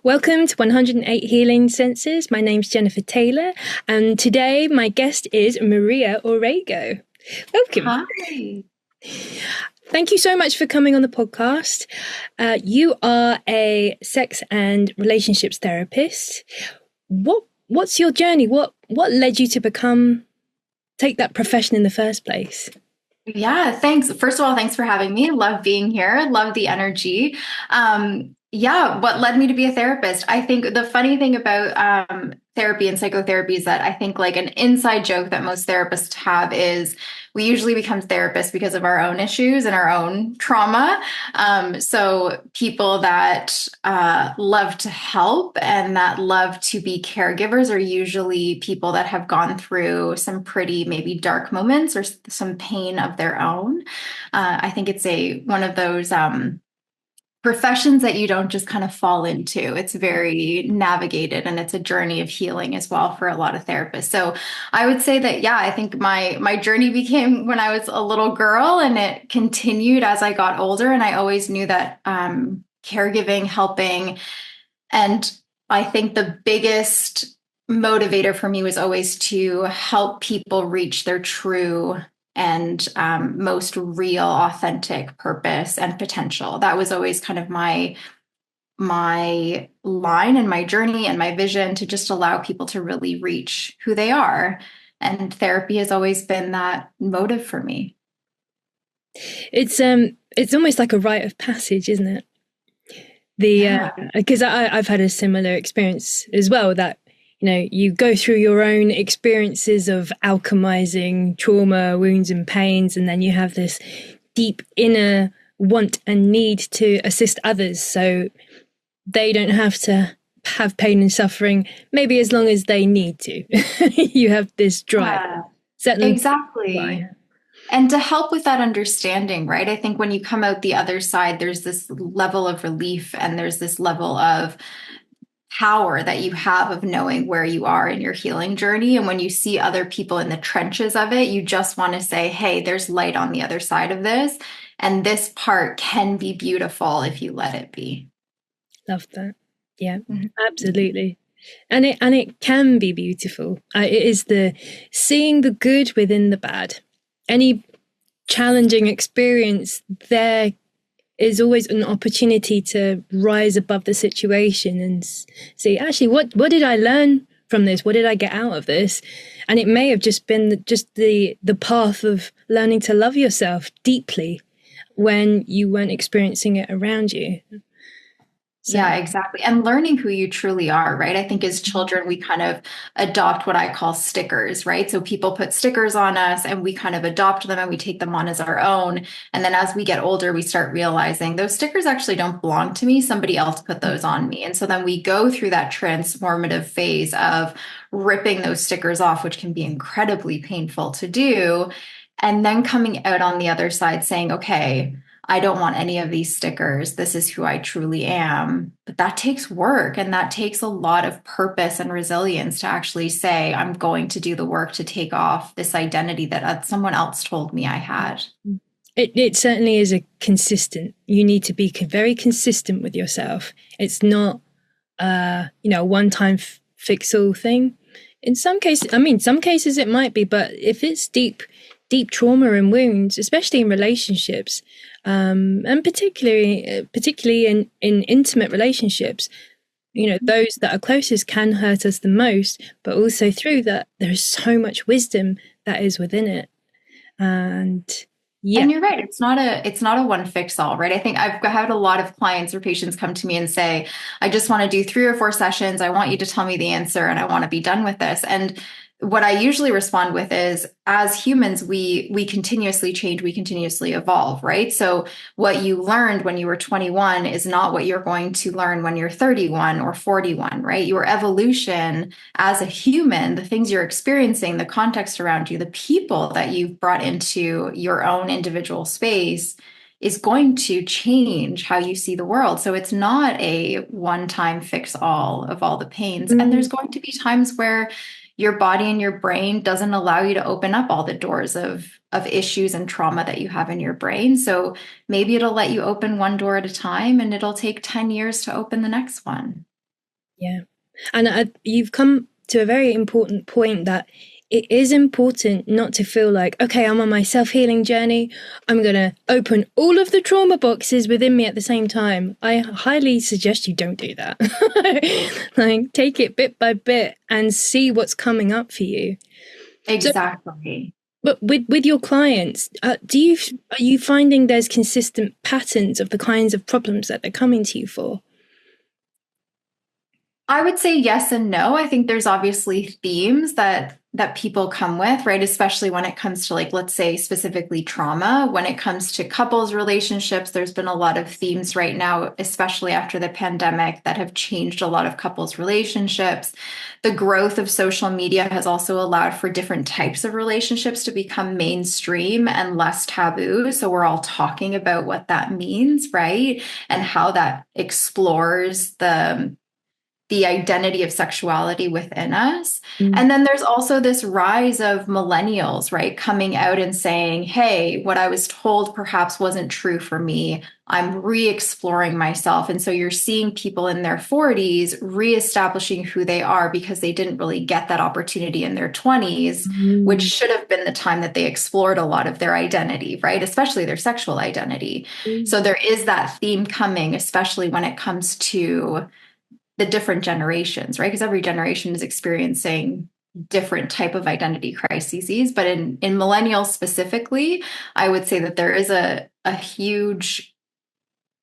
Welcome to 108 Healing Senses. My name's Jennifer Taylor, and today my guest is Maria Orrego. Welcome. Hi. Thank you so much for coming on the podcast. You are a sex and relationships therapist. What's your journey? What led you to take that profession in the first place? Yeah, thanks. First of all, thanks for having me. Love being here. Love the energy. What led me to be a therapist? I think the funny thing about therapy and psychotherapy is that I think like an inside joke that most therapists have is we usually become therapists because of our own issues and our own trauma. So people that love to help and that love to be caregivers are usually people that have gone through some pretty maybe dark moments or some pain of their own. I think it's one of those professions that you don't just kind of fall into. It's very navigated and it's a journey of healing as well for a lot of therapists. So I would say that, yeah, I think my journey began when I was a little girl and it continued as I got older. And I always knew that caregiving, helping, and I think the biggest motivator for me was always to help people reach their true and most real, authentic purpose and potential. That was always kind of my line and my journey and my vision, to just allow people to really reach who they are. And therapy has always been that motive for me. It's almost like a rite of passage, isn't it? Because I've had a similar experience as well, that you go through your own experiences of alchemizing trauma, wounds and pains, and then you have this deep inner want and need to assist others so they don't have to have pain and suffering, maybe as long as they need to. You have this drive. Exactly. And to help with that understanding, right? I think when you come out the other side, there's this level of relief and there's this level of power that you have of knowing where you are in your healing journey. And when you see other people in the trenches of it, you just want to say, hey, there's light on the other side of this. And this part can be beautiful if you let it be. Love that. Yeah, absolutely. And it can be beautiful. It is the seeing the good within the bad. Any challenging experience, there is always an opportunity to rise above the situation and see, actually, what did I learn from this? What did I get out of this? And it may have just been the path of learning to love yourself deeply when you weren't experiencing it around you. So. Yeah, exactly. And learning who you truly are, right? I think as children, we kind of adopt what I call stickers, right? So people put stickers on us and we kind of adopt them and we take them on as our own. And then as we get older, we start realizing those stickers actually don't belong to me. Somebody else put those on me. And so then we go through that transformative phase of ripping those stickers off, which can be incredibly painful to do. And then coming out on the other side saying, okay, I don't want any of these stickers. This is who I truly am. But that takes work and that takes a lot of purpose and resilience to actually say, I'm going to do the work to take off this identity that someone else told me I had. It certainly is you need to be very consistent with yourself. It's not, a one-time fix-all thing. In some cases it might be, but if it's deep trauma and wounds, especially in relationships, and particularly in intimate relationships, those that are closest can hurt us the most, but also through that, there is so much wisdom that is within it. And yeah. And you're right. It's not a one fix all, right? I think I've had a lot of clients or patients come to me and say, I just want to do 3 or 4 sessions. I want you to tell me the answer and I want to be done with this. And what I usually respond with is, as humans, we continuously change, we continuously evolve, right? So what you learned when you were 21 is not what you're going to learn when you're 31 or 41, right? Your evolution as a human, the things you're experiencing, the context around you, the people that you've brought into your own individual space is going to change how you see the world. So it's not a one-time fix all of all the pains. And there's going to be times where your body and your brain doesn't allow you to open up all the doors of issues and trauma that you have in your brain. So maybe it'll let you open one door at a time and it'll take 10 years to open the next one. Yeah. And you've come to a very important point, that it is important not to feel like, okay, I'm on my self-healing journey, I'm going to open all of the trauma boxes within me at the same time. I highly suggest you don't do that. Like, take it bit by bit and see what's coming up for you. Exactly. But with your clients, are you finding there's consistent patterns of the kinds of problems that they're coming to you for? I would say yes and no. I think there's obviously themes that people come with, right? Especially when it comes to, like, let's say specifically trauma. When it comes to couples relationships, there's been a lot of themes right now, especially after the pandemic, that have changed a lot of couples relationships. The growth of social media has also allowed for different types of relationships to become mainstream and less taboo. So we're all talking about what that means, right? And how that explores the identity of sexuality within us. Mm. And then there's also this rise of millennials, right, coming out and saying, hey, what I was told perhaps wasn't true for me. I'm re-exploring myself. And so you're seeing people in their 40s reestablishing who they are because they didn't really get that opportunity in their 20s, which Mm. should have been the time that they explored a lot of their identity, right? Especially their sexual identity. Mm. So there is that theme coming, especially when it comes to the different generations, right? Because every generation is experiencing different type of identity crises. But in millennials specifically, I would say that there is a huge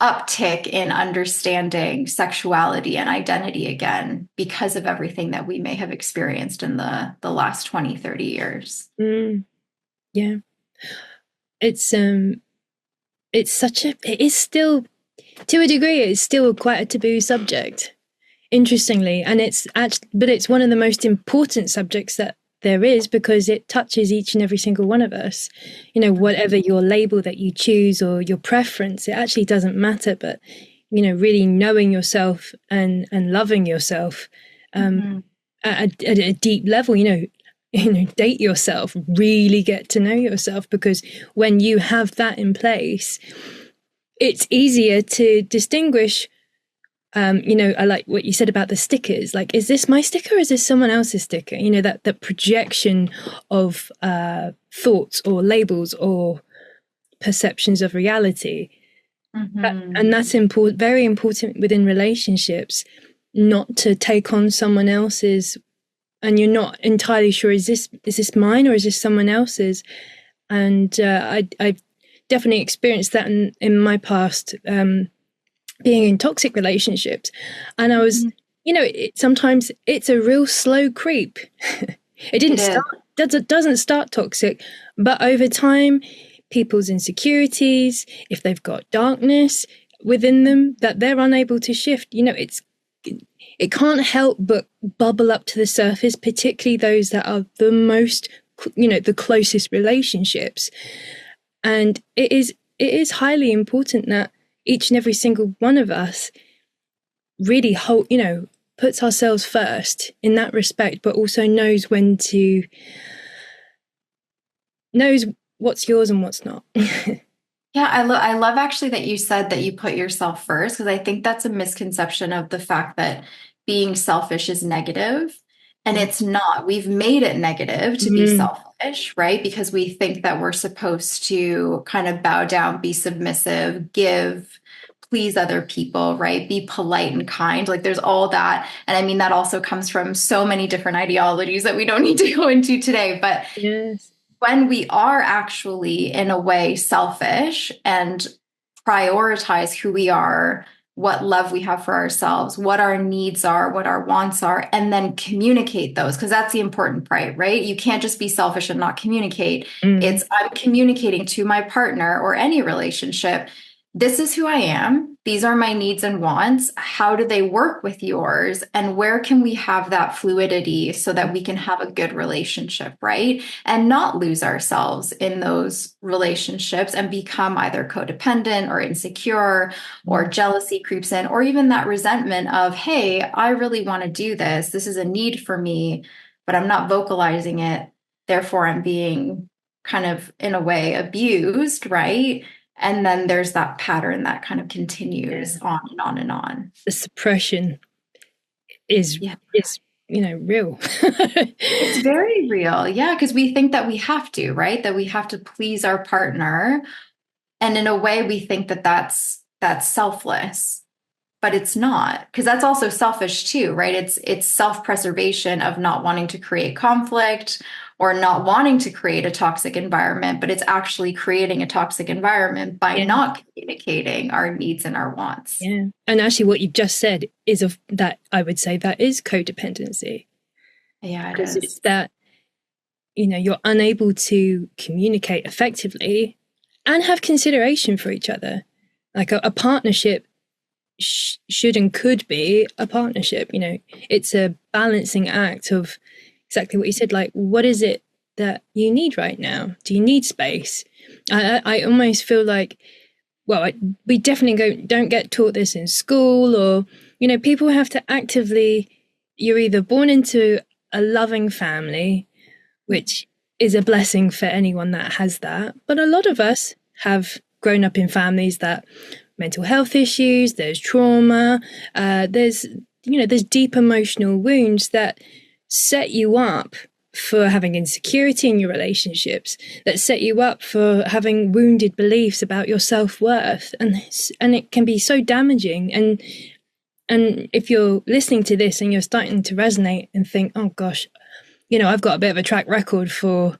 uptick in understanding sexuality and identity again because of everything that we may have experienced in the last 20, 30 years. Mm. Yeah. It's it is still, to a degree, it's still quite a taboo subject, interestingly, and but it's one of the most important subjects that there is, because it touches each and every single one of us. Whatever your label that you choose or your preference, it actually doesn't matter. But really knowing yourself and loving yourself at a deep level. Date yourself, really get to know yourself, because when you have that in place, it's easier to distinguish. I like what you said about the stickers. Like, is this my sticker or is this someone else's sticker? That projection of thoughts or labels or perceptions of reality. And that's important, very important within relationships, not to take on someone else's, and you're not entirely sure, is this mine or is this someone else's? And I've definitely experienced that in my past, being in toxic relationships. And I was, sometimes it's a real slow creep. It doesn't start toxic, but over time, people's insecurities, if they've got darkness within them that they're unable to shift, it can't help but bubble up to the surface, particularly those that are the most, the closest relationships. And it is highly important that each and every single one of us really puts ourselves first in that respect, but also knows what's yours and what's not. Yeah, I love actually that you said that you put yourself first, because I think that's a misconception of the fact that being selfish is negative. And it's not. We've made it negative to be selfish, right? Because we think that we're supposed to kind of bow down, be submissive, give, please other people, right? Be polite and kind. Like, there's all that. And I mean, that also comes from so many different ideologies that we don't need to go into today. But Yes. When we are actually, in a way, selfish and prioritize who we are, what love we have for ourselves, what our needs are, what our wants are, and then communicate those, because that's the important part, right? You can't just be selfish and not communicate. It's, I'm communicating to my partner or any relationship, this is who I am. These are my needs and wants. How do they work with yours? And where can we have that fluidity so that we can have a good relationship, right? And not lose ourselves in those relationships and become either codependent or insecure, or jealousy creeps in, or even that resentment of, hey, I really want to do this. This is a need for me, but I'm not vocalizing it. Therefore, I'm being kind of, in a way, abused, right? And then there's that pattern that kind of continues on and on and on. The suppression. is Yeah. real. It's very real. Yeah, because we think that we have to, right? That we have to please our partner. And in a way, we think that that's selfless, but it's not, because that's also selfish too, right? It's self-preservation of not wanting to create conflict or not wanting to create a toxic environment, but it's actually creating a toxic environment by Yeah. not communicating our needs and our wants. Yeah. And actually what you've just said is that I would say that is codependency. Yeah, it Because is. it's that, you're unable to communicate effectively and have consideration for each other. Like a partnership should and could be a partnership. It's a balancing act of exactly what you said. Like, what is it that you need right now? Do you need space? I almost feel like, well, we definitely don't get taught this in school, or people have to actively. You're either born into a loving family, which is a blessing for anyone that has that, but a lot of us have grown up in families that mental health issues, there's trauma, there's deep emotional wounds that set you up for having insecurity in your relationships, that set you up for having wounded beliefs about your self-worth, and it can be so damaging. And if you're listening to this and you're starting to resonate and think, oh gosh, I've got a bit of a track record for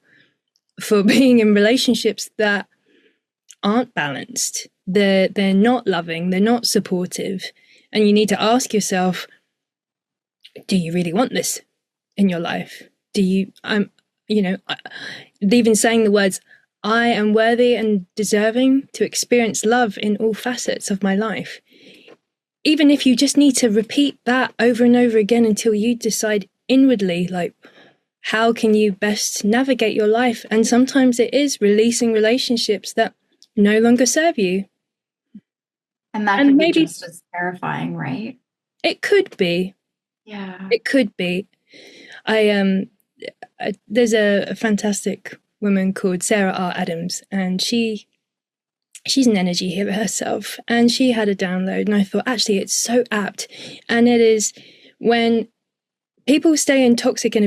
being in relationships that aren't balanced, they're not loving, they're not supportive, and you need to ask yourself, do you really want this in your life? Do you even saying the words, I am worthy and deserving to experience love in all facets of my life, even if you just need to repeat that over and over again until you decide inwardly, like, how can you best navigate your life? And sometimes it is releasing relationships that no longer serve you. And that can be just as terrifying, right? It could be. Yeah. It could be. There's a fantastic woman called Sarah R. Adams, and she's an energy healer herself, and she had a download, and I thought, actually, it's so apt. And it is when people stay in toxic and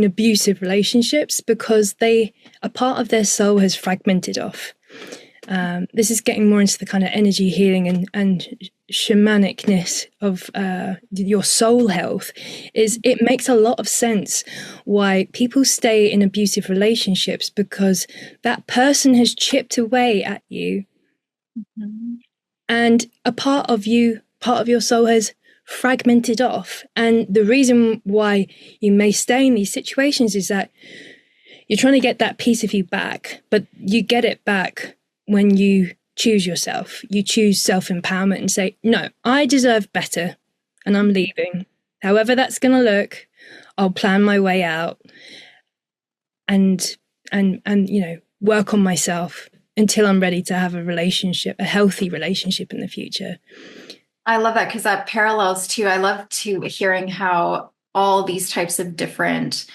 abusive relationships because a part of their soul has fragmented off. This is getting more into the kind of energy healing and shamanicness of your soul health. It makes a lot of sense why people stay in abusive relationships, because that person has chipped away at you, and a part of your soul has fragmented off. And the reason why you may stay in these situations is that you're trying to get that piece of you back, but you get it back when you choose yourself. You choose self-empowerment and say, no, I deserve better, and I'm leaving. However that's going to look, I'll plan my way out and work on myself until I'm ready to have a healthy relationship in the future. I love that, because that parallels too. I love hearing how all these types of different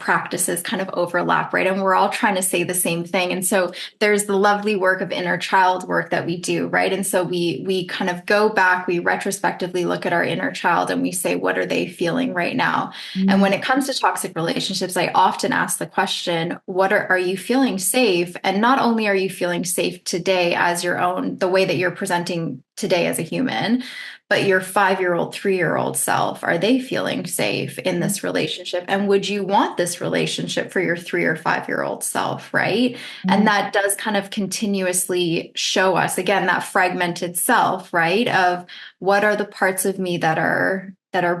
practices kind of overlap, right? And we're all trying to say the same thing. And so there's the lovely work of inner child work that we do, right? And so we kind of go back, we retrospectively look at our inner child and we say, what are they feeling right now? And when it comes to toxic relationships, I often ask the question, are you feeling safe? And not only are you feeling safe today as your own, the way that you're presenting today as a human, but your 5-year-old, 3-year-old self, are they feeling safe in this relationship? And would you want this relationship for your 3 or 5-year-old self, right? And that does kind of continuously show us, again, that fragmented self, right? Of what are the parts of me that are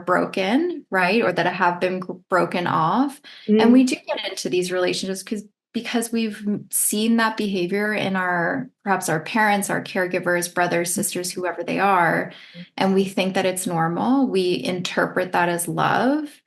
broken, right? Or that have been broken off. And we do get into these relationships because we've seen that behavior in perhaps our parents, our caregivers, brothers, sisters, whoever they are, and we think that it's normal. We interpret that as love.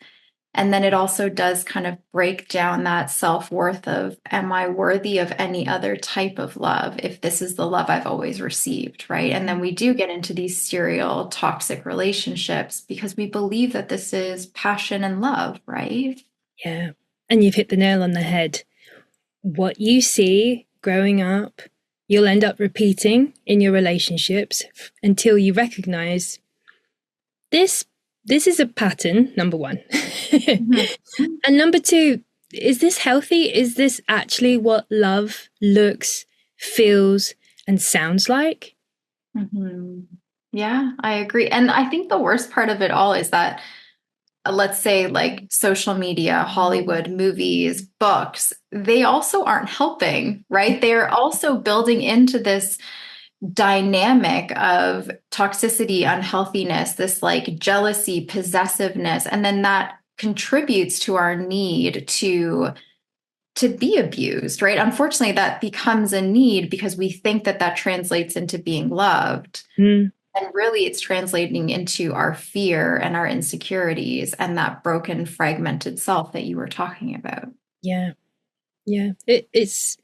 And then it also does kind of break down that self-worth of, am I worthy of any other type of love if this is the love I've always received, right? And then we do get into these serial toxic relationships because we believe that this is passion and love, right? Yeah. And you've hit the nail on the head. What you see growing up, you'll end up repeating in your relationships until you recognize this this is a pattern, number one. Mm-hmm. And number two, is this healthy? Is this actually what love looks, feels, and sounds like? Mm-hmm. Yeah, I agree. And I think the worst part of it all is that, let's say, like social media, Hollywood, movies, books, they also aren't helping, right? They're also building into this dynamic of toxicity, unhealthiness, this like jealousy, possessiveness, and then that contributes to our need to be abused, right? Unfortunately, that becomes a need because we think that that translates into being loved. Mm, And really, it's translating into our fear and our insecurities and that broken, fragmented self that you were talking about. yeah, yeah. It's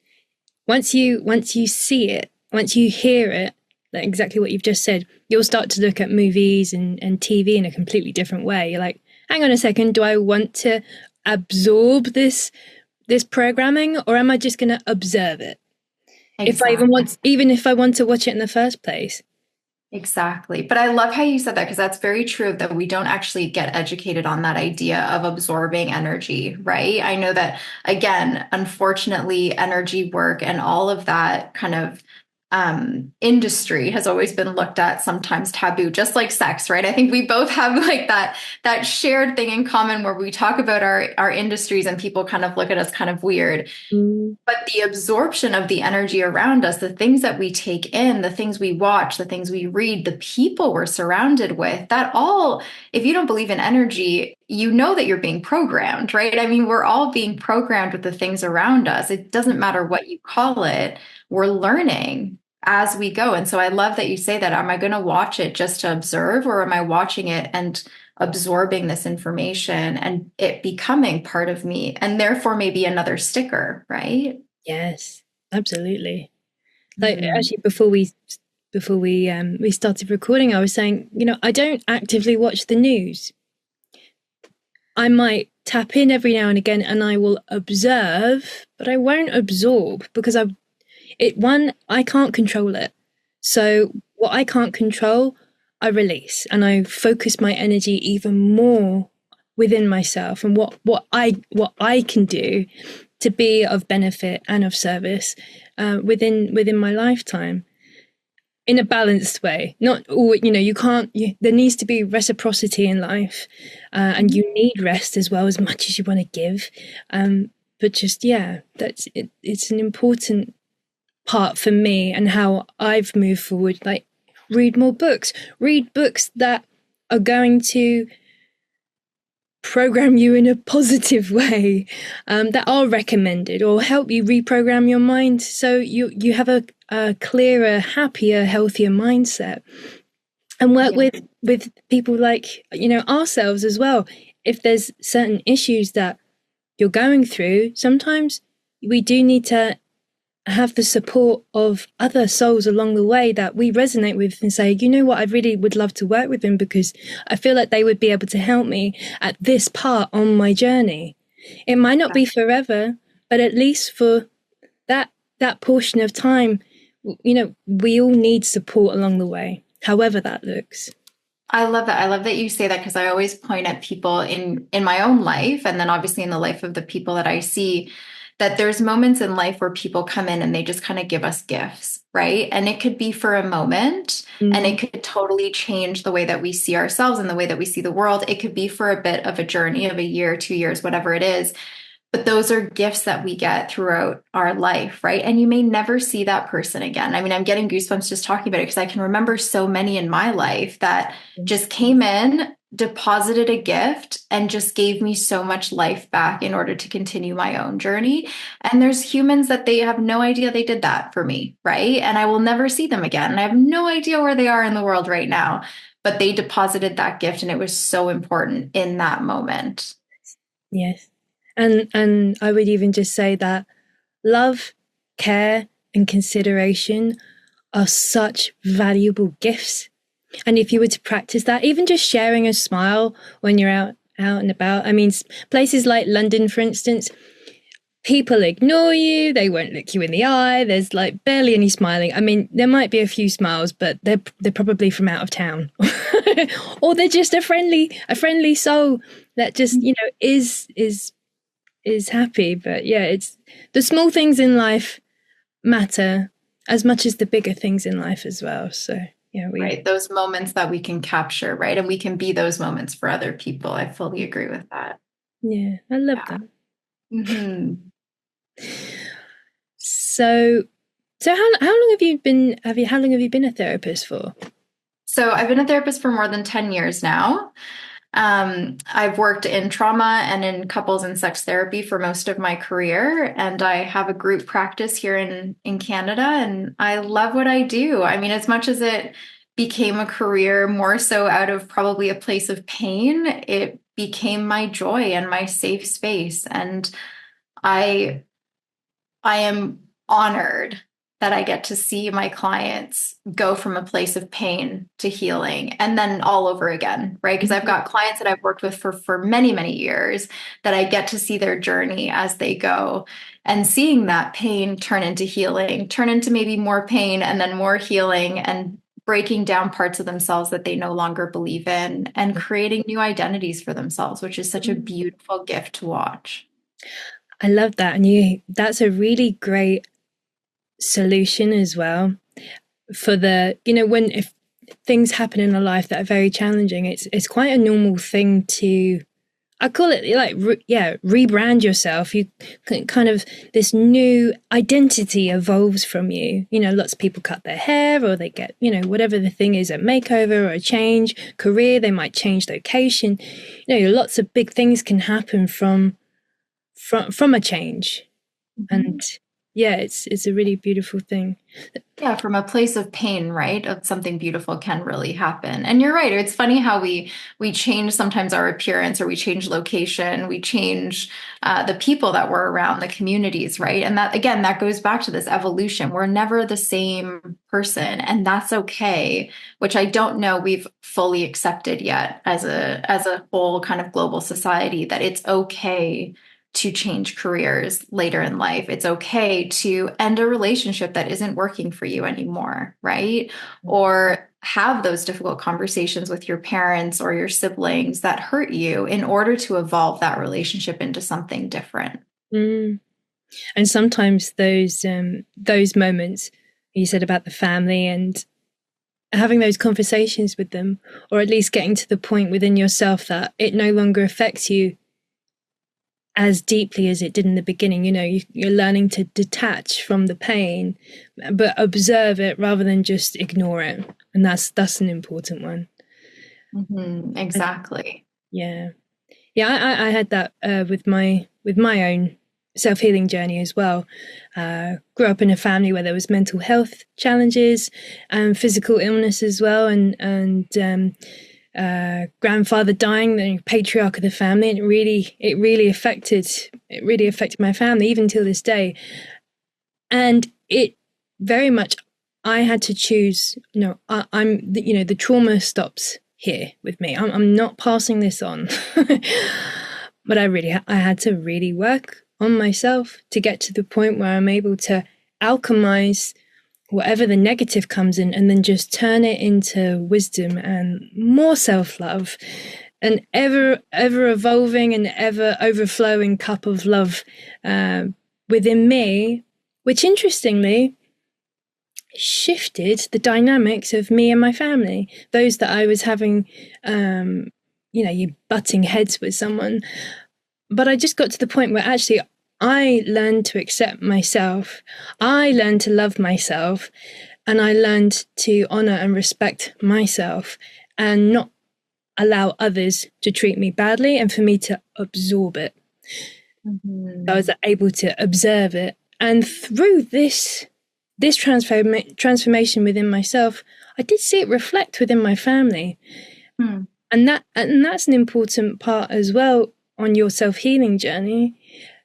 once you see it, once you hear it, like exactly what you've just said, you'll start to look at movies and TV in a completely different way. You're like, hang on a second, do I want to absorb this programming, or am I just going to observe it? Exactly. Even if I want to watch it in the first place. Exactly. But I love how you said that because that's very true that we don't actually get educated on that idea of absorbing energy, right? I know that, again, unfortunately, energy work and all of that kind of industry has always been looked at sometimes taboo, just like sex, right? I think we both have like that shared thing in common where we talk about our industries and people kind of look at us kind of weird. Mm, But the absorption of the energy around us, the things that we take in, the things we watch, the things we read, the people we're surrounded with, that all, if you don't believe in energy, you know that you're being programmed, right? I mean, we're all being programmed with the things around us. It doesn't matter what you call it, we're learning as we go. And so I love that you say that. Am I going to watch it just to observe, or am I watching it and absorbing this information and it becoming part of me and therefore maybe another sticker, right? yes, absolutely. Like Mhm. actually, before we started recording, I was saying, I don't actively watch the news. I might tap in every now and again, and I will observe, but I won't absorb because I can't control it. So what I can't control, I release, and I focus my energy even more within myself and what I can do to be of benefit and of service within my lifetime in a balanced way. Not all, you can't. There needs to be reciprocity in life, and you need rest as well, as much as you want to give. But just that's it. It's an important part for me and how I've moved forward. Like, read more books, read books that are going to program you in a positive way, that are recommended, or help you reprogram your mind so you have a clearer, happier, healthier mindset. And work Yeah. with people like ourselves as well. If there's certain issues that you're going through, sometimes we do need to have the support of other souls along the way that we resonate with and say, you know what, I really would love to work with them because I feel like they would be able to help me at this part on my journey. It might not be forever, but at least for that portion of time, we all need support along the way, however that looks. I love that. I love that you say that because I always point at people in my own life and then obviously in the life of the people that I see, that there's moments in life where people come in and they just kind of give us gifts, right? And it could be for a moment and it could totally change the way that we see ourselves and the way that we see the world. It could be for a bit of a journey of a year, 2 years, whatever it is. But those are gifts that we get throughout our life, right? And you may never see that person again. I mean, I'm getting goosebumps just talking about it because I can remember so many in my life that just came in, deposited a gift, and just gave me so much life back in order to continue my own journey. And there's humans that they have no idea they did that for me, right? And I will never see them again. And I have no idea where they are in the world right now, but they deposited that gift and it was so important in that moment. Yes. And I would even just say that love, care, and consideration are such valuable gifts. And if you were to practice that, even just sharing a smile when you're out and about. I mean, places like London, for instance, people ignore you, they won't look you in the eye, there's like barely any smiling. I mean, there might be a few smiles, but they're probably from out of town. or they're just a friendly soul that just, you know, is happy. But yeah, it's the small things in life matter as much as the bigger things in life as well. So yeah, right, those moments that we can capture, right, and we can be those moments for other people. I fully agree with that. Yeah, I love that. Mm-hmm. So how long have you been a therapist for? So I've been a therapist for more than 10 years now. I've worked in trauma and in couples and sex therapy for most of my career, and I have a group practice here in Canada, and I love what I do. I mean, as much as it became a career more so out of probably a place of pain, it became my joy and my safe space. And I am honored that I get to see my clients go from a place of pain to healing and then all over again, right? Because I've got clients that I've worked with for many, many years that I get to see their journey as they go, and seeing that pain turn into healing, turn into maybe more pain and then more healing, and breaking down parts of themselves that they no longer believe in, and creating new identities for themselves, which is such a beautiful gift to watch. I love that. And that's a really great solution as well for when if things happen in a life that are very challenging, it's quite a normal thing to, I call it like, rebrand yourself. You kind of, this new identity evolves from you. You know, lots of people cut their hair, or they get, whatever the thing is, a makeover or a change, career, they might change location. Lots of big things can happen from a change. And yeah, it's a really beautiful thing. Yeah, from a place of pain, right? Of something beautiful can really happen. And you're right. It's funny how we change sometimes our appearance, or we change location, we change the people that we're around, the communities, right? And that, again, that goes back to this evolution. We're never the same person, and that's okay, which I don't know we've fully accepted yet as a whole kind of global society, that it's okay to change careers later in life. It's okay to end a relationship that isn't working for you anymore, right? Or have those difficult conversations with your parents or your siblings that hurt you, in order to evolve that relationship into something different. And sometimes those moments you said about the family, and having those conversations with them, or at least getting to the point within yourself that it no longer affects you as deeply as it did in the beginning. You're learning to detach from the pain, but observe it rather than just ignore it. And that's an important one. Exactly. Yeah. I had that with my own self-healing journey as well. Grew up in a family where there was mental health challenges and physical illness as well, and grandfather dying, the patriarch of the family, and it really affected my family even till this day. And it very much, I had to choose, I'm the trauma stops here with me. I'm not passing this on. But I had to really work on myself to get to the point where I'm able to alchemize whatever the negative comes in, and then just turn it into wisdom and more self-love, an ever evolving and ever overflowing cup of love within me, which interestingly shifted the dynamics of me and my family. Those that I was having, you butting heads with someone. But I just got to the point where actually I learned to accept myself. I learned to love myself, and I learned to honor and respect myself, and not allow others to treat me badly, and for me to absorb it. I was able to observe it. And through this transformation within myself, I did see it reflect within my family. And that's an important part as well on your self-healing journey.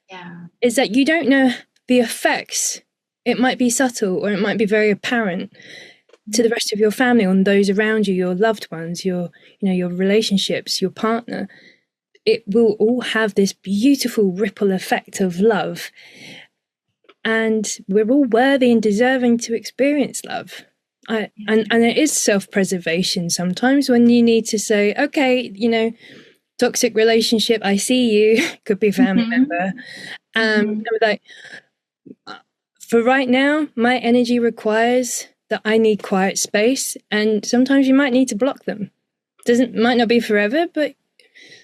Yeah. Is that you don't know the effects. It might be subtle, or it might be very apparent to the rest of your family, on those around you, your loved ones, your relationships, your partner. It will all have this beautiful ripple effect of love. And we're all worthy and deserving to experience love. And it is self-preservation sometimes when you need to say, okay, toxic relationship, I see you, could be a family member. And like, for right now, my energy requires that I need quiet space, and sometimes you might need to block them. Might not be forever, but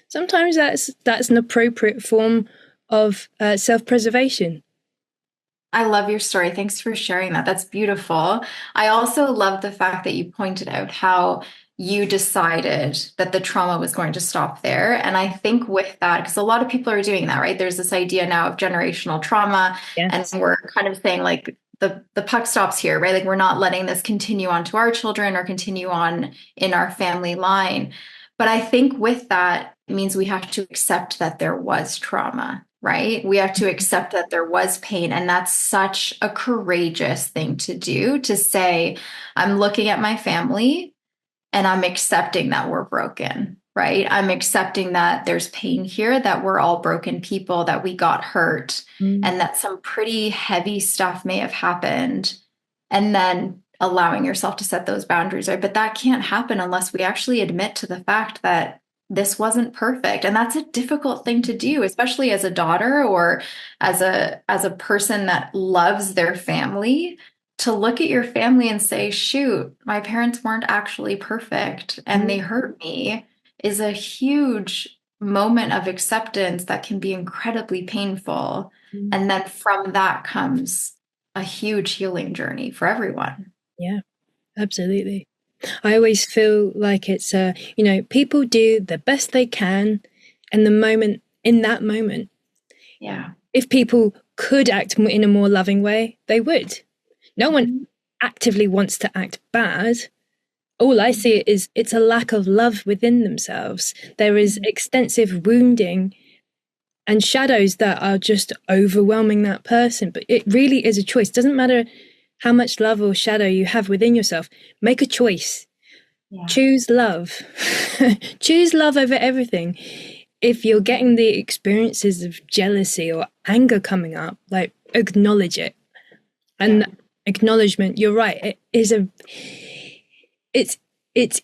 sometimes that's an appropriate form of self-preservation. I love your story. Thanks for sharing that. That's beautiful. I also love the fact that you pointed out how you decided that the trauma was going to stop there. And I think with that, because a lot of people are doing that, right? There's this idea now of generational trauma, and Yes. we're kind of saying like the puck stops here, right? Like we're not letting this continue on to our children or continue on in our family line. But I think with that, it means we have to accept that there was trauma, right? We have to accept that there was pain. And that's such a courageous thing to do, to say, I'm looking at my family and I'm accepting that we're broken, right? I'm accepting that there's pain here, that we're all broken people, that we got hurt, and that some pretty heavy stuff may have happened. And then allowing yourself to set those boundaries, right? But that can't happen unless we actually admit to the fact that this wasn't perfect. And that's a difficult thing to do, especially as a daughter or as a person that loves their family, to look at your family and say, shoot, my parents weren't actually perfect and they hurt me, is a huge moment of acceptance that can be incredibly painful. And then from that comes a huge healing journey for everyone. Yeah, absolutely. I always feel like it's people do the best they can in that moment. Yeah. If people could act in a more loving way, they would. No one actively wants to act bad. All I see is it's a lack of love within themselves. There is extensive wounding and shadows that are just overwhelming that person. But it really is a choice. Doesn't matter how much love or shadow you have within yourself. Make a choice. Yeah. Choose love. Choose love over everything. If you're getting the experiences of jealousy or anger coming up, like, acknowledge it. And acknowledgement, you're right, it's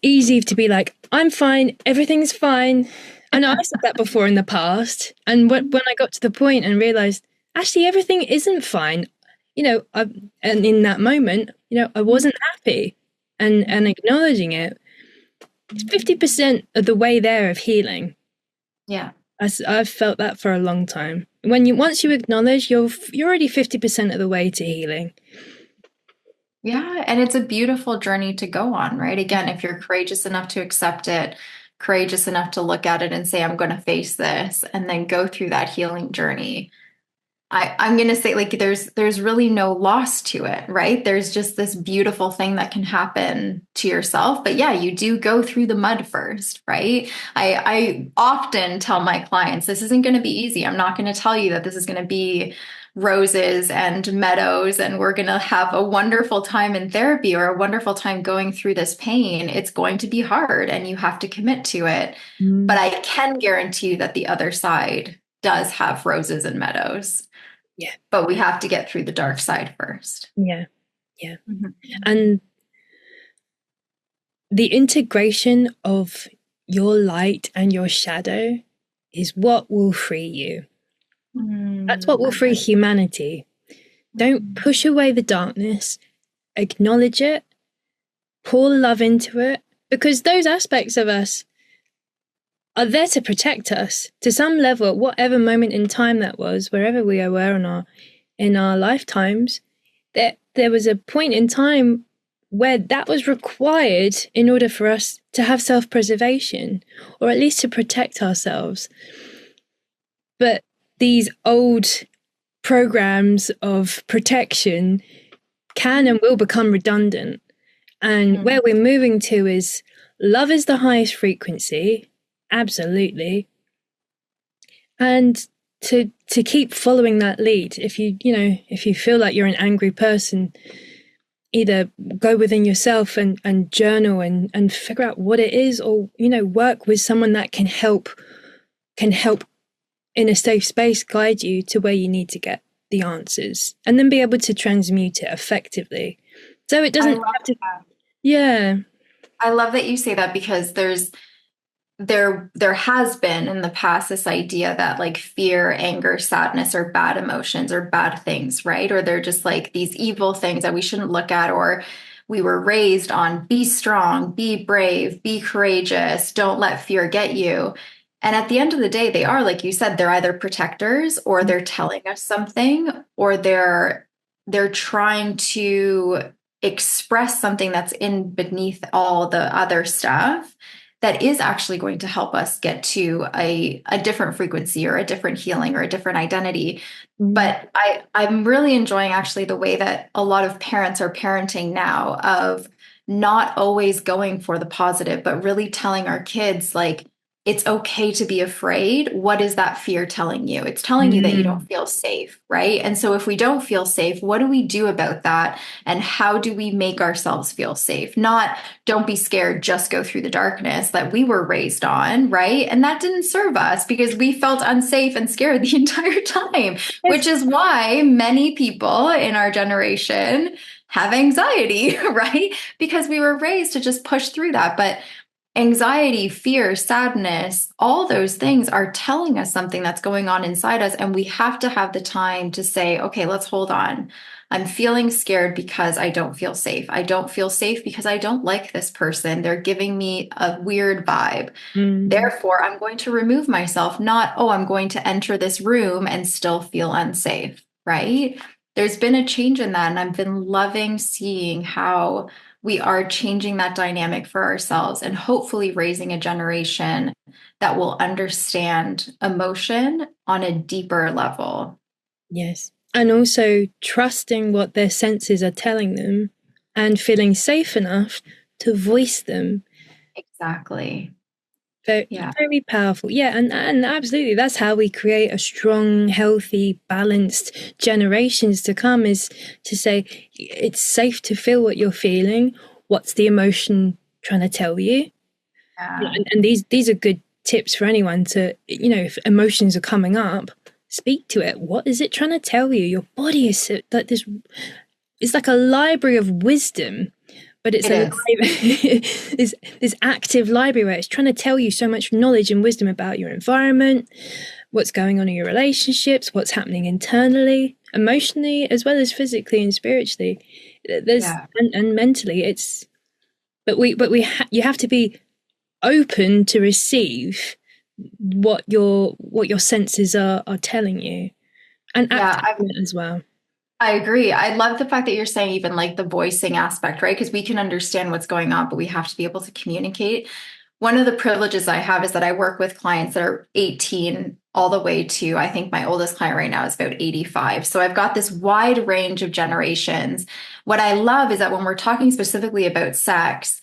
easy to be like, I'm fine, everything's fine. I know I've said that before in the past, and when I got to the point and realized actually everything isn't fine, and in that moment, I wasn't happy, and acknowledging it is 50% of the way there of healing. Yeah, I've felt that for a long time. Once you acknowledge, you're already 50% of the way to healing. Yeah, and it's a beautiful journey to go on, right? Again, if you're courageous enough to accept it, courageous enough to look at it and say, I'm going to face this, and then go through that healing journey. I'm going to say, like, there's really no loss to it, right? There's just this beautiful thing that can happen to yourself. But yeah, you do go through the mud first, right? I often tell my clients, this isn't going to be easy. I'm not going to tell you that this is going to be roses and meadows and we're going to have a wonderful time in therapy or a wonderful time going through this pain. It's going to be hard and you have to commit to it. But I can guarantee you that the other side does have roses and meadows. Yeah. But we have to get through the dark side first. Yeah. Yeah. Mm-hmm. And the integration of your light and your shadow is what will free you. That's what will free humanity. Don't push away the darkness. Acknowledge it. Pour love into it. Because those aspects of us are there to protect us to some level, at whatever moment in time that was, wherever we were in our lifetimes. There was a point in time where that was required in order for us to have self-preservation, or at least to protect ourselves. But these old programs of protection can and will become redundant. And where we're moving to is love is the highest frequency. Absolutely. And to keep following that lead, if you feel like you're an angry person, either go within yourself and journal and figure out what it is, or work with someone that can help in a safe space guide you to where you need to get the answers, and then be able to transmute it effectively. So it I doesn't love have to, that. yeah. I love that you say that because there has been in the past this idea that like fear, anger, sadness are bad emotions or bad things, right? Or they're just like these evil things that we shouldn't look at, or we were raised on be strong, be brave, be courageous, don't let fear get you. And at the end of the day, they are, like you said, they're either protectors or they're telling us something, or they're trying to express something that's in beneath all the other stuff that is actually going to help us get to a different frequency or a different healing or a different identity. Mm. But I'm really enjoying actually the way that a lot of parents are parenting now, of not always going for the positive, but really telling our kids like, it's okay to be afraid. What is that fear telling you? It's telling you that you don't Mm. feel safe, right? And so if we don't feel safe, what do we do about that? And how do we make ourselves feel safe? Not don't be scared, just go through the darkness that we were raised on, right? And that didn't serve us because we felt unsafe and scared the entire time, which Yes. is why many people in our generation have anxiety, right? Because we were raised to just push through that. But anxiety, fear, sadness, all those things are telling us something that's going on inside us. And we have to have the time to say, okay, let's hold on. I'm feeling scared because I don't feel safe. I don't feel safe because I don't like this person. They're giving me a weird vibe. Mm. Therefore, I'm going to remove myself, not, oh, I'm going to enter this room and still feel unsafe, right? There's been a change in that. And I've been loving seeing how we are changing that dynamic for ourselves and hopefully raising a generation that will understand emotion on a deeper level. Yes. And also trusting what their senses are telling them and feeling safe enough to voice them. Exactly. Very, Yeah. very powerful. Yeah, and absolutely, that's how we create a strong, healthy, balanced generations to come, is to say it's safe to feel what you're feeling. What's the emotion trying to tell you? Yeah. And these are good tips for anyone to, if emotions are coming up, speak to it. What is it trying to tell you? Your body is like this. It's like a library of wisdom, but it's It is. this active library where it's trying to tell you so much knowledge and wisdom about your environment, what's going on in your relationships, what's happening internally, emotionally, as well as physically and spiritually. There's Yeah. and mentally. It's you have to be open to receive what your senses are telling you, and Yeah. act on it as well. I agree. I love the fact that you're saying even like the voicing aspect, right? Because we can understand what's going on, but we have to be able to communicate. One of the privileges I have is that I work with clients that are 18 all the way to, I think my oldest client right now is about 85. So I've got this wide range of generations. What I love is that when we're talking specifically about sex,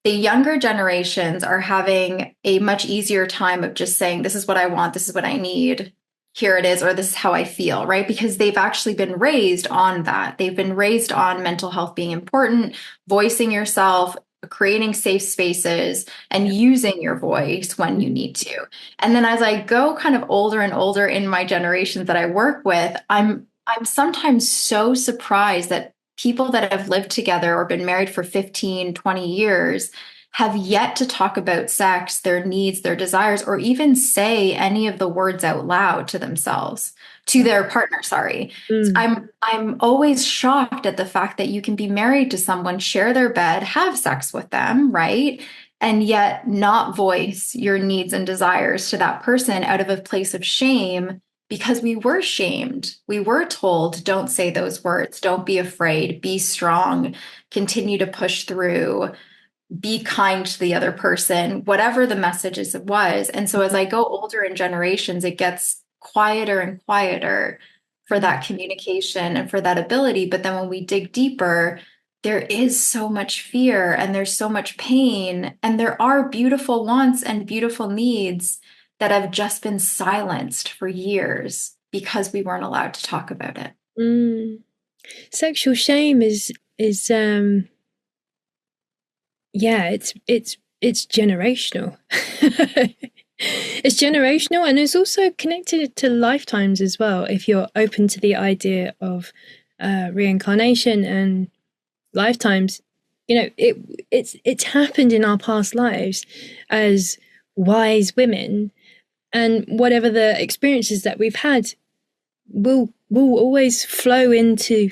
the younger generations are having a much easier time of just saying, this is what I want, this is what I need, here it is, or this is how I feel, right? Because they've actually been raised on that. They've been raised on mental health being important, voicing yourself, creating safe spaces, and using your voice when you need to. And then as I go kind of older and older in my generations that I work with, I'm sometimes so surprised that people that have lived together or been married for 15, 20 years have yet to talk about sex, their needs, their desires, or even say any of the words out loud to themselves, to their partner, sorry. Mm. I'm always shocked at the fact that you can be married to someone, share their bed, have sex with them, right? And yet not voice your needs and desires to that person out of a place of shame, because we were shamed. We were told, don't say those words, don't be afraid, be strong, continue to push through, be kind to the other person, whatever the messages it was. And so as I go older in generations, it gets quieter and quieter for that communication and for that ability. But then when we dig deeper, there is so much fear and there's so much pain, and there are beautiful wants and beautiful needs that have just been silenced for years because we weren't allowed to talk about it. Mm. Sexual shame is yeah, it's generational. It's generational, and it's also connected to lifetimes as well. If you're open to the idea of reincarnation and lifetimes, it's happened in our past lives as wise women, and whatever the experiences that we've had will always flow into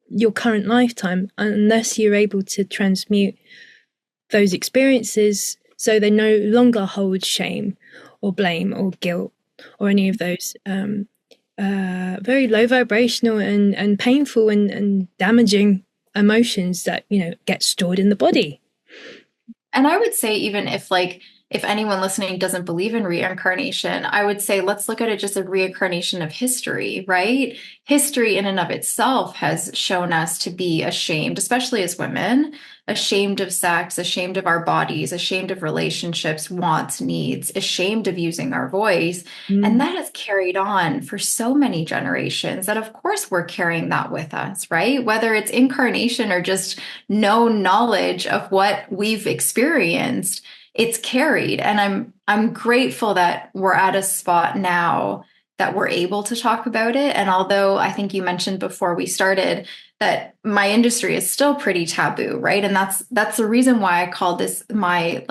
your current lifetime, unless you're able to transmute those experiences so they no longer hold shame or blame or guilt or any of those very low vibrational and painful and damaging emotions that get stored in the body. And I would say, even if anyone listening doesn't believe in reincarnation, I would say let's look at it just a reincarnation of history, right? History in and of itself has shown us to be ashamed, especially as women, ashamed of sex, ashamed of our bodies, ashamed of relationships, wants, needs, ashamed of using our voice. And that has carried on for so many generations that, of course, we're carrying that with us, right? Whether it's incarnation or just known knowledge of what we've experienced, it's carried. And I'm grateful that we're at a spot now that we're able to talk about it. And although I think you mentioned before we started that my industry is still pretty taboo, right? And that's the reason why I call this my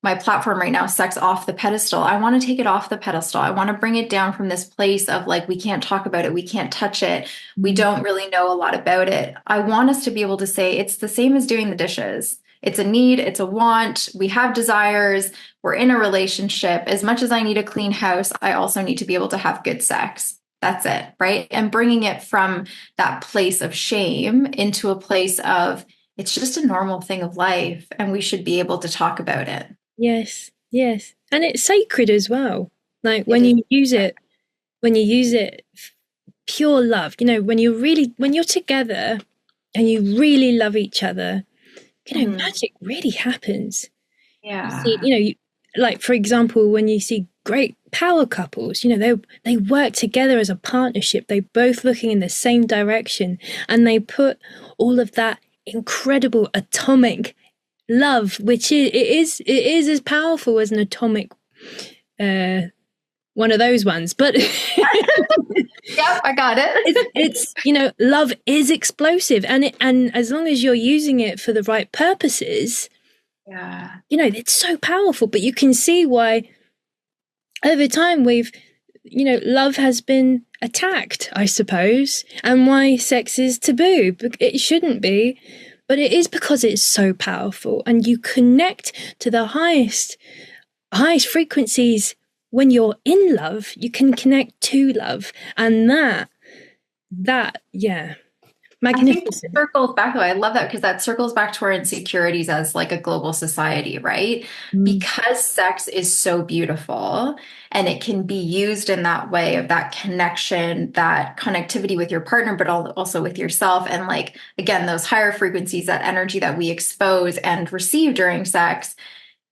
platform right now, Sex Off the Pedestal. I want to take it off the pedestal. I want to bring it down from this place of we can't talk about it, we can't touch it, we don't really know a lot about it. I want us to be able to say it's the same as doing the dishes. It's a need, it's a want. We have desires. We're in a relationship. As much as I need a clean house, I also need to be able to have good sex. That's it, right? And bringing it from that place of shame into a place of it's just a normal thing of life, and we should be able to talk about it. Yes. And it's sacred as well. When you use it pure love, when you're together and you really love each other, magic really happens. Yeah. For example, when you see great power couples, they work together as a partnership. They both looking in the same direction, and they put all of that incredible atomic love, which is as powerful as an atomic one of those ones, but yep, I got it. it's love is explosive, and as long as you're using it for the right purposes, it's so powerful. But you can see why over time we've love has been attacked, I suppose, and why sex is taboo. It shouldn't be, but it is because it's so powerful, and you connect to the highest frequencies. When you're in love, you can connect to love, and that magnificent. I think circles back, though. I love that, because that circles back to our insecurities as a global society, right? Because sex is so beautiful and it can be used in that way of that connection, that connectivity with your partner, but also with yourself. And again, those higher frequencies, that energy that we expose and receive during sex,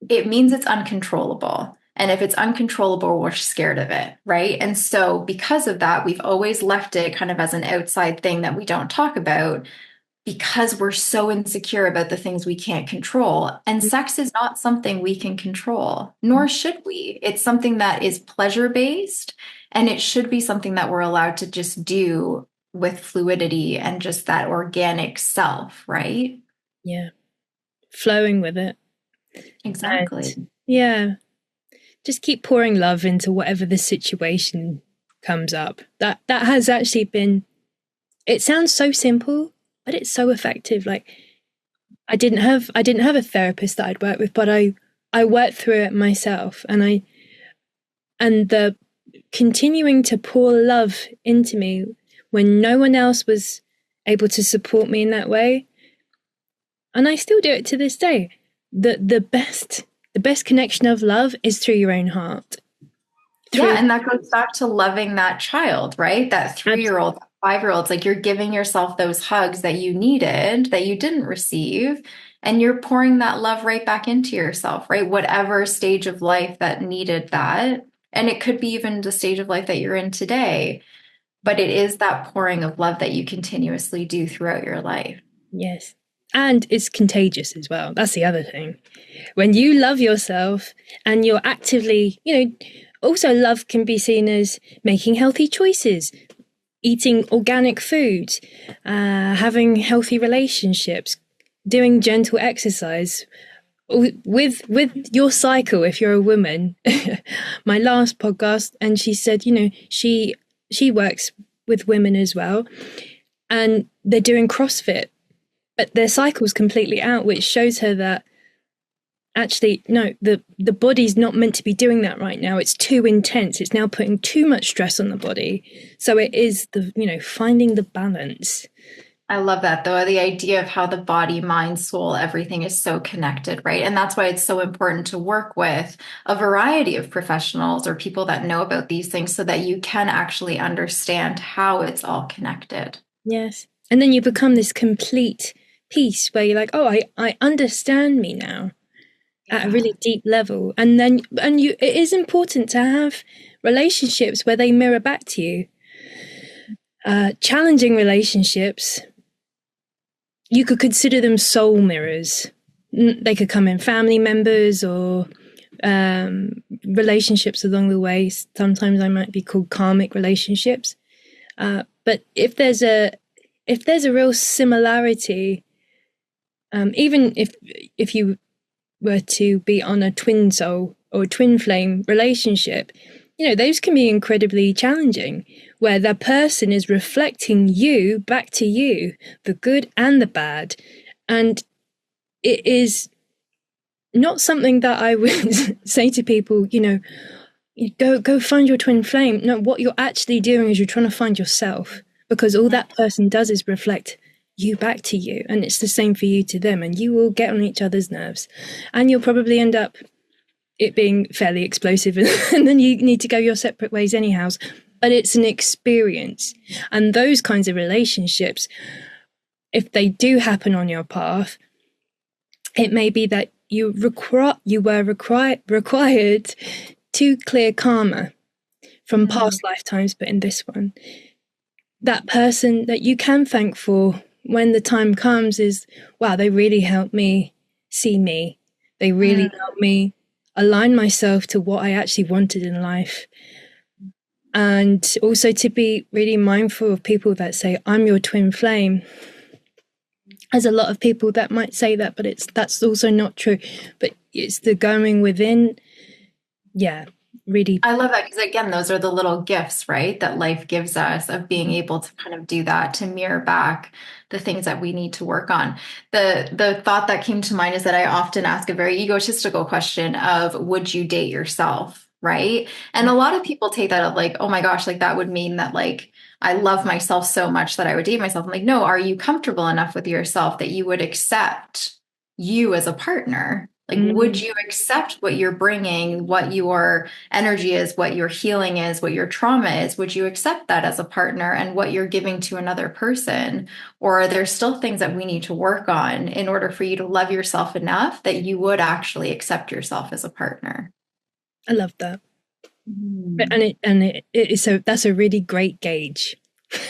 it means it's uncontrollable. And if it's uncontrollable, we're scared of it, right? And so because of that, we've always left it kind of as an outside thing that we don't talk about, because we're so insecure about the things we can't control. And sex is not something we can control, nor should we. It's something that is pleasure-based, and it should be something that we're allowed to just do with fluidity and just that organic self, right? Yeah. Flowing with it. Exactly. And, just keep pouring love into whatever the situation comes up. That has actually been, it sounds so simple, but it's so effective. I didn't have a therapist that I'd worked with, but I worked through it myself, and the continuing to pour love into me when no one else was able to support me in that way. And I still do it to this day. The best connection of love is through your own heart. And that goes back to loving that child, right? That 3-year-old, 5-year-old, you're giving yourself those hugs that you needed, that you didn't receive, and you're pouring that love right back into yourself, right? Whatever stage of life that needed that. And it could be even the stage of life that you're in today, but it is that pouring of love that you continuously do throughout your life. Yes. And it's contagious as well. That's the other thing. When you love yourself and you're actively, also love can be seen as making healthy choices, eating organic food, having healthy relationships, doing gentle exercise with your cycle. If you're a woman, my last podcast, and she said, you know, she works with women as well, and they're doing CrossFit, but their cycle's completely out, which shows her that actually, no, the body's not meant to be doing that right now. It's too intense. It's now putting too much stress on the body. So it is finding the balance. I love that, though. The idea of how the body, mind, soul, everything is so connected, right? And that's why it's so important to work with a variety of professionals or people that know about these things so that you can actually understand how it's all connected. Yes. And then you become this complete piece where you're like, oh, I understand me now. At a really deep level. And it is important to have relationships where they mirror back to you. Challenging relationships, you could consider them soul mirrors. They could come in family members or relationships along the way. Sometimes they might be called karmic relationships. But if there's a real similarity, even if you were to be on a twin soul or twin flame relationship, you know, those can be incredibly challenging, where the person is reflecting you back to you, the good and the bad. And it is not something that I would say to people, you know, go find your twin flame. No, what you're actually doing is you're trying to find yourself, because all that person does is reflect you back to you, and it's the same for you to them, and you will get on each other's nerves, and you'll probably end up it being fairly explosive and then you need to go your separate ways anyhow. But it's an experience, and those kinds of relationships, if they do happen on your path, it may be that you were required to clear karma from past lifetimes, but in this one, that person that you can thank for when the time comes is, wow, they really helped me see me. They really helped me align myself to what I actually wanted in life. And also to be really mindful of people that say, I'm your twin flame. There's a lot of people that might say that, but that's also not true. But it's the going within. Yeah, really. I love that, because again, those are the little gifts, right, that life gives us, of being able to kind of do that, to mirror back the things that we need to work on. The thought that came to mind is that I often ask a very egotistical question of, would you date yourself, right? And a lot of people take that of like, oh my gosh, like that would mean that like I love myself so much that I would date myself. I'm like, no, are you comfortable enough with yourself that you would accept you as a partner? Like, would you accept what you're bringing, what your energy is, what your healing is, what your trauma is? Would you accept that as a partner and what you're giving to another person? Or are there still things that we need to work on in order for you to love yourself enough that you would actually accept yourself as a partner? I love that. So that's a really great gauge.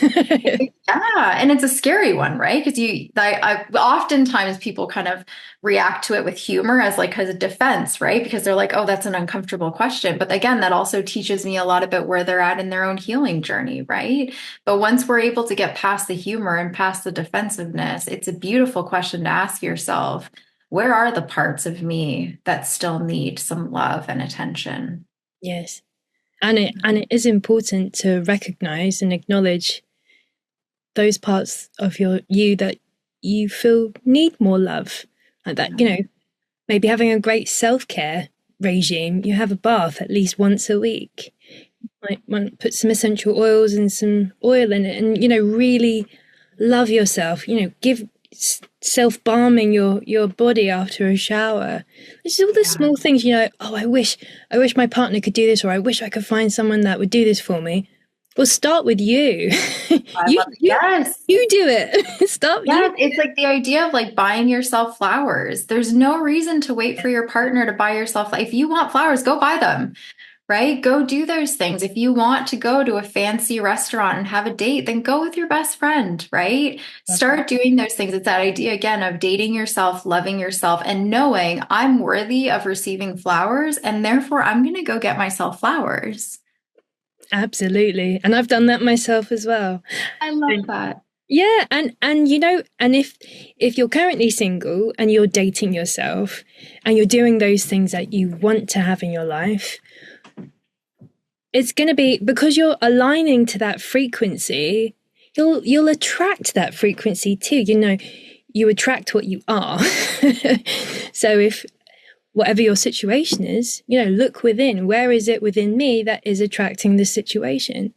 Yeah, and it's a scary one, right? Because I oftentimes people kind of react to it with humor as a defense, right? Because they're like, oh, that's an uncomfortable question. But again, that also teaches me a lot about where they're at in their own healing journey, right? But once we're able to get past the humor and past the defensiveness, it's a beautiful question to ask yourself: where are the parts of me that still need some love and attention? Yes. And it is important to recognize and acknowledge those parts of you that you feel need more love. Like that, you know, maybe having a great self-care regime. You have a bath at least once a week. Like, put some essential oils and some oil in it, and, you know, really love yourself. You know, give self-balming your body after a shower. It's all the small things, you know. Oh, I wish my partner could do this, or I wish I could find someone that would do this for me. Well, start with you. Yes. You do it. Start. Yeah, it's like the idea of like buying yourself flowers. There's no reason to wait for your partner to buy yourself. If you want flowers, go buy them, right? Go do those things. If you want to go to a fancy restaurant and have a date, then go with your best friend, right? Start doing those things. It's that idea again of dating yourself, loving yourself, and knowing I'm worthy of receiving flowers, and therefore I'm going to go get myself flowers. Absolutely. And I've done that myself as well. I love And that. yeah, and you know, and if you're currently single and you're dating yourself and you're doing those things that you want to have in your life, it's going to be because you're aligning to that frequency, you'll attract that frequency too. You know, you attract what you are. So if whatever your situation is, you know, look within. Where is it within me that is attracting the situation?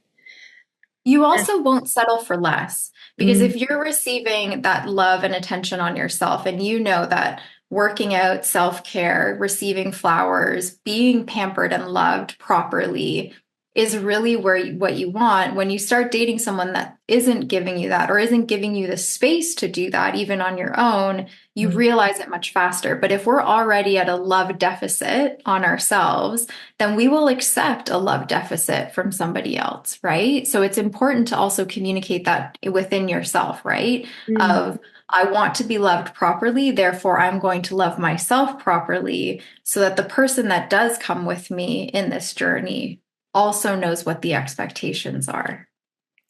You also won't settle for less because Mm, if you're receiving that love and attention on yourself, and you know that working out, self care, receiving flowers, being pampered and loved properly is really what you want. When you start dating someone that isn't giving you that or isn't giving you the space to do that, even on your own, you mm, realize it much faster. But if we're already at a love deficit on ourselves, then we will accept a love deficit from somebody else, right? So it's important to also communicate that within yourself, right? mm. Of, I want to be loved properly, therefore I'm going to love myself properly so that the person that does come with me in this journey also knows what the expectations are.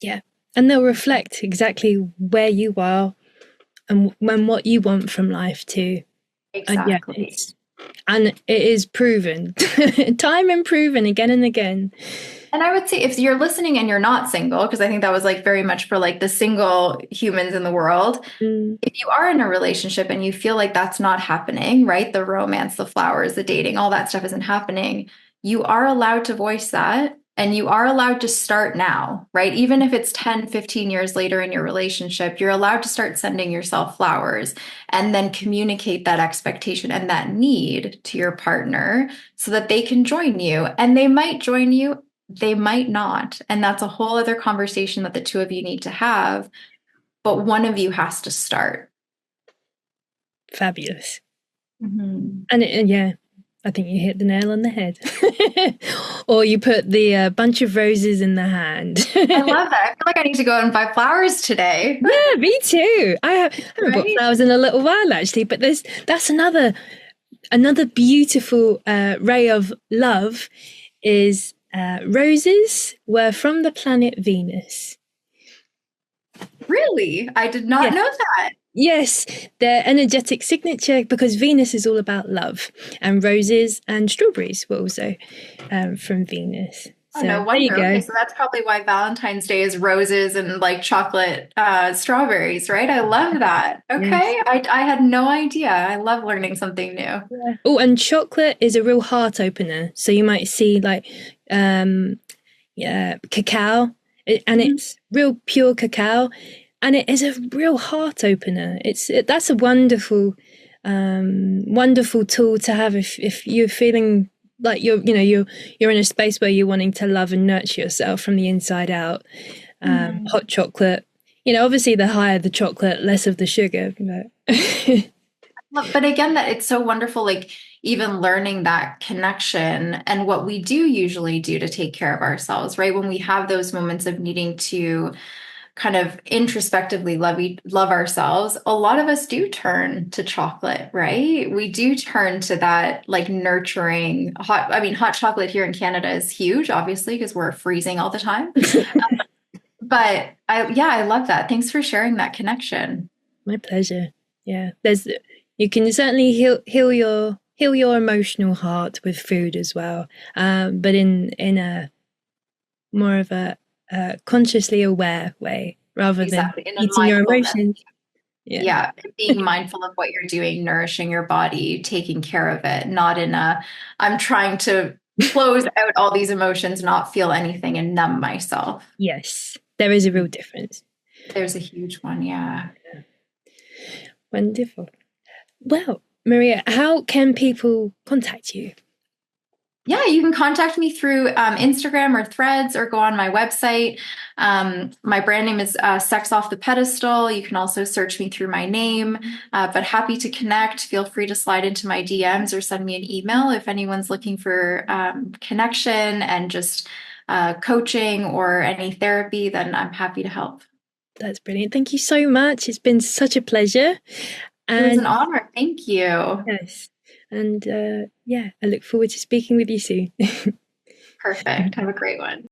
Yeah. And they'll reflect exactly where you are and what you want from life too. And yeah, Exactly. it is proven, time and proven again and again. And I would say if you're listening and you're not single, because I think that was like very much for like the single humans in the world, Mm, if you are in a relationship and you feel like that's not happening, right? The romance, the flowers, the dating, all that stuff isn't happening. You are allowed to voice that and you are allowed to start now, right? Even if it's 10, 15 years later in your relationship, you're allowed to start sending yourself flowers and then communicate that expectation and that need to your partner so that they can join you. And they might join you, they might not. And that's a whole other conversation that the two of you need to have, but one of you has to start. fabulous. Mhm. And yeah, I think you hit the nail on the head. Or you put the bunch of roses in the hand. I love that. I feel like I need to go and buy flowers today. Yeah, me too. Haven't bought Right? flowers in a little while actually, but that's another beautiful ray of love is roses were from the planet Venus. Really? I did not Yes. know that. Yes, their energetic signature because Venus is all about love, and roses and strawberries were also from Venus. Oh, So no there you wonder. Okay, go. so that's probably why Valentine's Day is roses and like chocolate strawberries, right? I love that. Yes. Okay. I had no idea. I love learning something new. Yeah. Oh, and chocolate is a real heart opener. So you might see like um yeah, cacao, and Mhm. it's real pure cacao, and it is a real heart opener. That's a wonderful tool to have if you're feeling like you're in a space where you're wanting to love and nurture yourself from the inside out. Mhm. Hot chocolate, obviously the higher the chocolate, less of the sugar. But But again, that it's so wonderful, like even learning that connection and what we do usually do to take care of ourselves, right? When we have those moments of needing to kind of introspectively love ourselves, a lot of us do turn to chocolate, right? We do turn to that like nurturing hot chocolate here in Canada is huge, obviously, because we're freezing all the time. But I love that. Thanks for sharing that connection. My pleasure. Yeah, you can certainly heal your emotional heart with food as well, but in a more of a consciously aware way rather than Exactly. In a eating your mindfulness. emotions. Yeah. Yeah, being mindful of what you're doing, nourishing your body, taking care of it, not in a, I'm trying to close out all these emotions, not feel anything and numb myself. Yes, there is a real difference. There's a huge one. Yeah. Wonderful. Well, Maria, how can people contact you? Yeah, you can contact me through Instagram or Threads or go on my website. My brand name is Sex Off the Pedestal. You can also search me through my name, but happy to connect. Feel free to slide into my DMs or send me an email if anyone's looking for connection and just coaching or any therapy, then I'm happy to help. That's brilliant. Thank you so much. It's been such a pleasure. It was And an honor. Thank you. yes, and yeah, I look forward to speaking with you soon. Perfect. Have a great one.